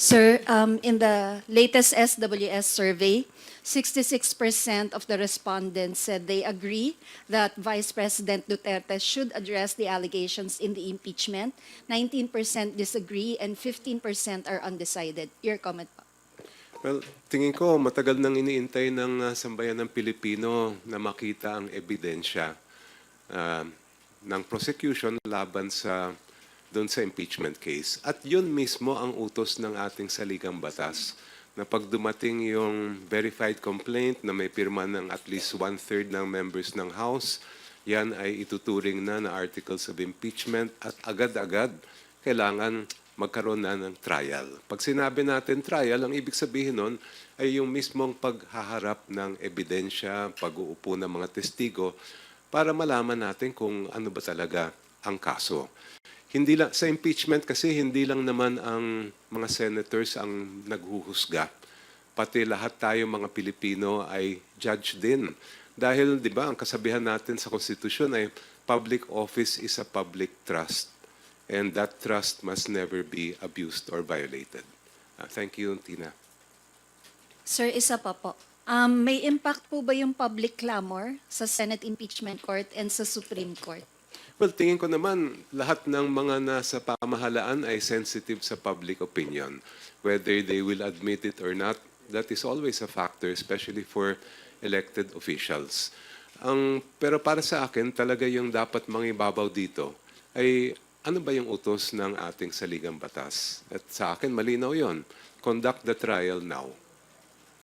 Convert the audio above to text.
Sir, in the latest SWS survey, 66% of the respondents said they agree that Vice President Duterte should address the allegations in the impeachment. 19% disagree and 15% are undecided. Your comment po. Well, tingin ko matagal nang iniintay ng sambayan ng Pilipino na makita ang ebidensya ng prosecution laban doon sa impeachment case. At yun mismo ang utos ng ating saligang batas na pag dumating yung verified complaint na may pirma ng at least 1/3 ng members ng House, yan ay ituturing na articles of impeachment at agad-agad kailangan magkaroon na ng trial. Pag sinabi natin trial, ang ibig sabihin nun ay yung mismong paghaharap ng ebidensya, pag-uupo ng mga testigo para malaman natin kung ano ba talaga ang kaso. Hindi lang, sa impeachment kasi hindi lang naman ang mga senators ang naghuhusga. Pati lahat tayo mga Pilipino ay judge din. Dahil, di ba, ang kasabihan natin sa konstitusyon ay public office is a public trust. And that trust must never be abused or violated. Thank you, Tina. Sir, isa pa po. May impact po ba yung public clamor sa Senate Impeachment Court and sa Supreme Court? Well, tingin ko naman lahat ng mga nasa pamahalaan ay sensitive sa public opinion. Whether they will admit it or not, that is always a factor, especially for elected officials. Pero para sa akin, talaga yung dapat mangibabaw dito ay ano ba yung utos ng ating saligang batas? At sa akin, malinaw yon. Conduct the trial now.